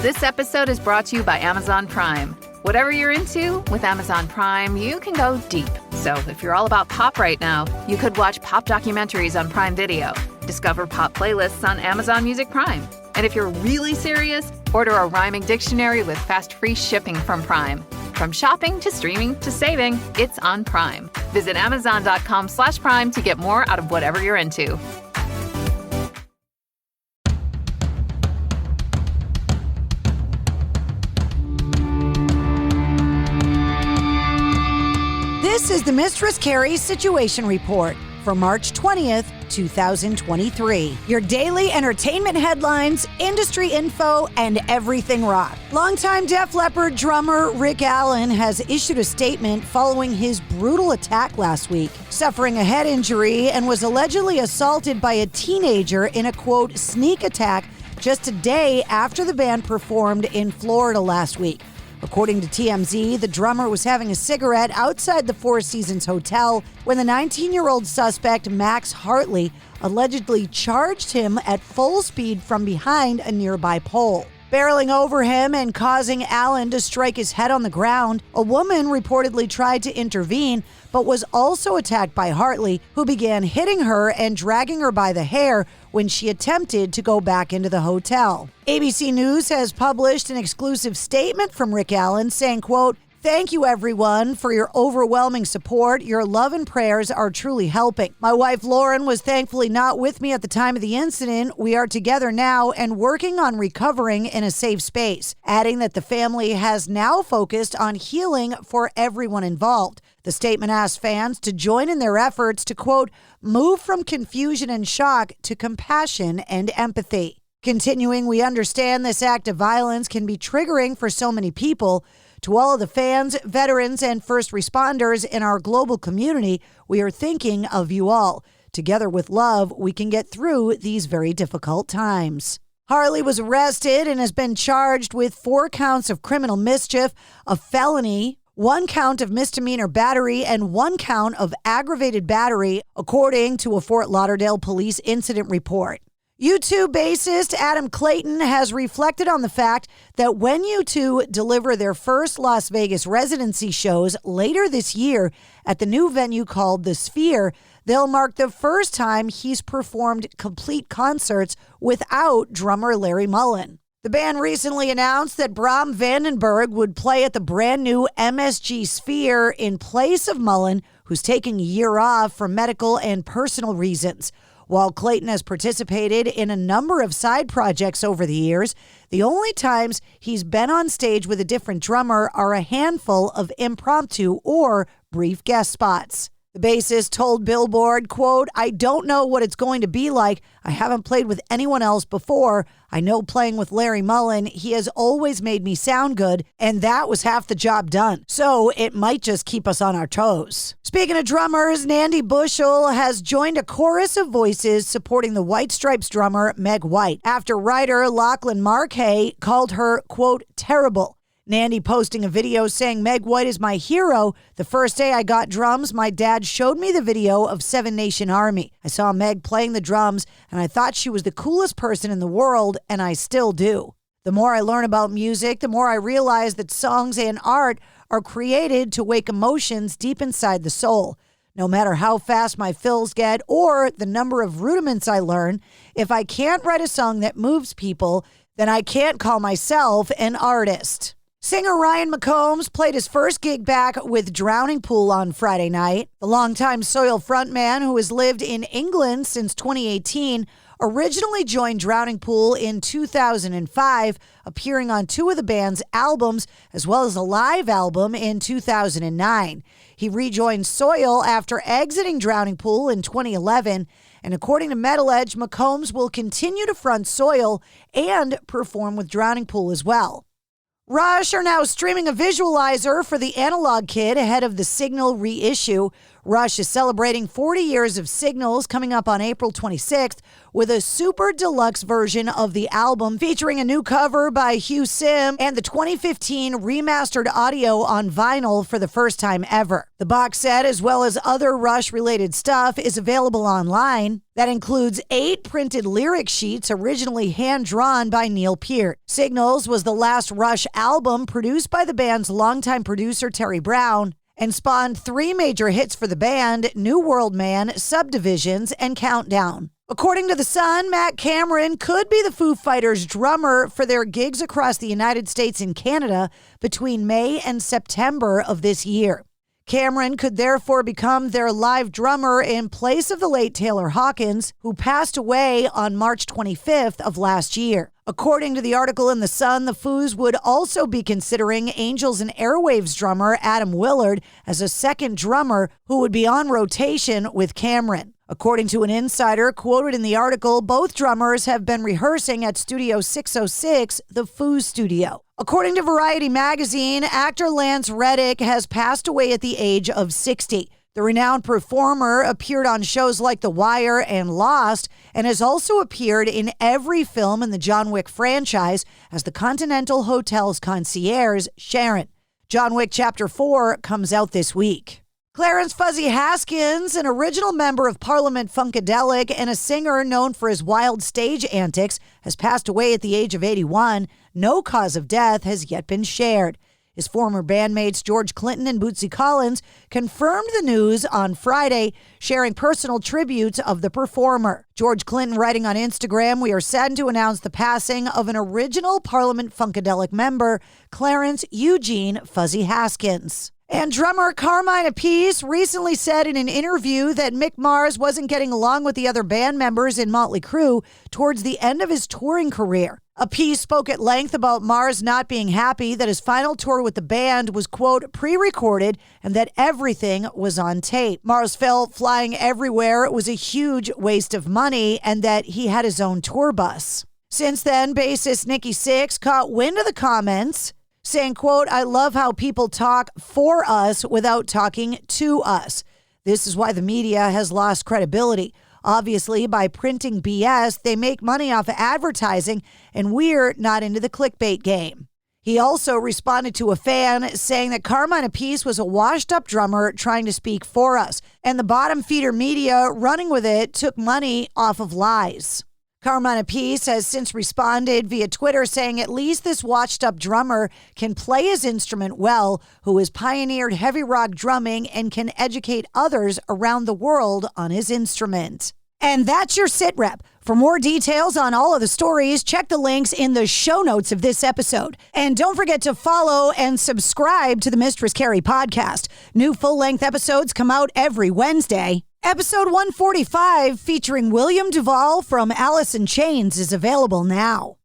This episode is brought to you by Amazon Prime. Whatever you're into, with Amazon Prime, you can go deep. So if you're all about pop right now, you could watch pop documentaries on Prime Video, discover pop playlists on Amazon Music Prime. And if you're really serious, order a rhyming dictionary with fast free shipping from Prime. From shopping to streaming to saving, it's on Prime. Visit Amazon.com/Prime to get more out of whatever you're into. This is the Mistress Carrie Situation Report for March 20th, 2023. Your daily entertainment headlines, industry info, and everything rock. Longtime Def Leppard drummer Rick Allen has issued a statement following his brutal attack last week, suffering a head injury and was allegedly assaulted by a teenager in a, quote, sneak attack just a day after the band performed in Florida last week. According to TMZ, the drummer was having a cigarette outside the Four Seasons Hotel when the 19-year-old suspect, Max Hartley, allegedly charged him at full speed from behind a nearby pole. Barreling over him and causing Allen to strike his head on the ground, a woman reportedly tried to intervene, but was also attacked by Hartley, who began hitting her and dragging her by the hair when she attempted to go back into the hotel. ABC News has published an exclusive statement from Rick Allen saying, quote, "Thank you, everyone, for your overwhelming support. Your love and prayers are truly helping. My wife, Lauren, was thankfully not with me at the time of the incident. We are together now and working on recovering in a safe space," adding that the family has now focused on healing for everyone involved. The statement asked fans to join in their efforts to, quote, "move from confusion and shock to compassion and empathy." Continuing, "We understand this act of violence can be triggering for so many people. To all of the fans, veterans, and first responders in our global community, we are thinking of you all. Together with love, we can get through these very difficult times." Hartley was arrested and has been charged with 4 counts of criminal mischief, a felony, 1 count of misdemeanor battery, and 1 count of aggravated battery, according to a Fort Lauderdale police incident report. U2 bassist Adam Clayton has reflected on the fact that when U2 deliver their first Las Vegas residency shows later this year at the new venue called The Sphere, they'll mark the first time he's performed complete concerts without drummer Larry Mullen. The band recently announced that Bram Vandenberg would play at the brand new MSG Sphere in place of Mullen, who's taking a year off for medical and personal reasons. While Clayton has participated in a number of side projects over the years, the only times he's been on stage with a different drummer are a handful of impromptu or brief guest spots. The bassist told Billboard, quote, "I don't know what it's going to be like. I haven't played with anyone else before. I know playing with Larry Mullen, he has always made me sound good, and that was half the job done. So it might just keep us on our toes." Speaking of drummers, Nandi Bushell has joined a chorus of voices supporting the White Stripes drummer Meg White after writer Lachlan Markay called her, quote, "terrible." Nandi posting a video saying, "Meg White is my hero. The first day I got drums, my dad showed me the video of Seven Nation Army. I saw Meg playing the drums, and I thought she was the coolest person in the world, and I still do. The more I learn about music, the more I realize that songs and art are created to wake emotions deep inside the soul. No matter how fast my fills get or the number of rudiments I learn, if I can't write a song that moves people, then I can't call myself an artist." Singer Ryan McCombs played his first gig back with Drowning Pool on Friday night. The longtime Soil frontman, who has lived in England since 2018, originally joined Drowning Pool in 2005, appearing on 2 of the band's albums, as well as a live album in 2009. He rejoined Soil after exiting Drowning Pool in 2011, and according to Metal Edge, McCombs will continue to front Soil and perform with Drowning Pool as well. Rush are now streaming a visualizer for the Analog Kid ahead of the Signal reissue. Rush is celebrating 40 years of Signals coming up on April 26th with a super deluxe version of the album featuring a new cover by Hugh Sim and the 2015 remastered audio on vinyl for the first time ever. The box set, as well as other Rush-related stuff, is available online. That includes 8 printed lyric sheets originally hand-drawn by Neil Peart. Signals was the last Rush album produced by the band's longtime producer Terry Brown, and spawned 3 major hits for the band: New World Man, Subdivisions, and Countdown. According to The Sun, Matt Cameron could be the Foo Fighters drummer for their gigs across the United States and Canada between May and September of this year. Cameron could therefore become their live drummer in place of the late Taylor Hawkins, who passed away on March 25th of last year. According to the article in The Sun, the Foos would also be considering Angels and Airwaves drummer Adam Willard as a second drummer who would be on rotation with Cameron. According to an insider quoted in the article, both drummers have been rehearsing at Studio 606, the Foos studio. According to Variety magazine, actor Lance Reddick has passed away at the age of 60. The renowned performer appeared on shows like The Wire and Lost, and has also appeared in every film in the John Wick franchise as the Continental Hotel's concierge, Sharon. John Wick Chapter 4 comes out this week. Clarence Fuzzy Haskins, an original member of Parliament Funkadelic and a singer known for his wild stage antics, has passed away at the age of 81. No cause of death has yet been shared. His former bandmates George Clinton and Bootsy Collins confirmed the news on Friday, sharing personal tributes of the performer. George Clinton writing on Instagram, "We are saddened to announce the passing of an original Parliament Funkadelic member, Clarence Eugene Fuzzy Haskins." And drummer Carmine Appice recently said in an interview that Mick Mars wasn't getting along with the other band members in Motley Crue towards the end of his touring career. Appice spoke at length about Mars not being happy that his final tour with the band was, quote, pre-recorded and that everything was on tape. Mars felt flying everywhere was a huge waste of money and that he had his own tour bus. Since then, bassist Nikki Sixx caught wind of the comments, saying, quote, "I love how people talk for us without talking to us. This is why the media has lost credibility. Obviously, by printing BS, they make money off of advertising, and we're not into the clickbait game." He also responded to a fan saying that Carmine Appice was a washed-up drummer trying to speak for us, and the bottom-feeder media running with it took money off of lies. Carmine Appice has since responded via Twitter saying at least this washed-up drummer can play his instrument well, who has pioneered heavy rock drumming and can educate others around the world on his instrument. And that's your sit rep. For more details on all of the stories, check the links in the show notes of this episode. And don't forget to follow and subscribe to the Mistress Carrie Podcast. New full-length episodes come out every Wednesday. Episode 145, featuring William Duvall from Alice in Chains, is available now.